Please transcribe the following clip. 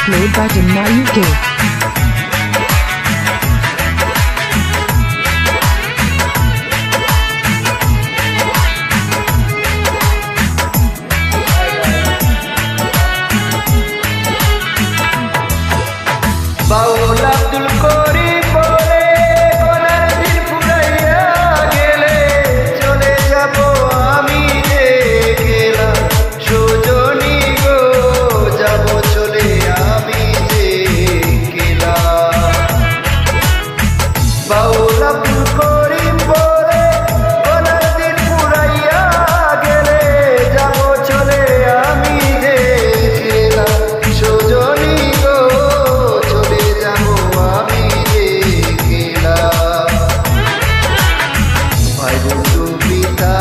Upload button now UK. বাউল আব্দুল করিম বলে কোনার দিন ফুরাইয়া গেলে চলে যাব আমি যে গেলাম সুজনী গো যাব চলে আমি যে গেলাম বাউল আব্দুল করিম বলে কোনার দিন ফুরাইয়া গেলে যাব চলে আমি যে গেলাম সুজনী গো চলে যাব আমি যে গেলাম ভাই বন্ধু পিতা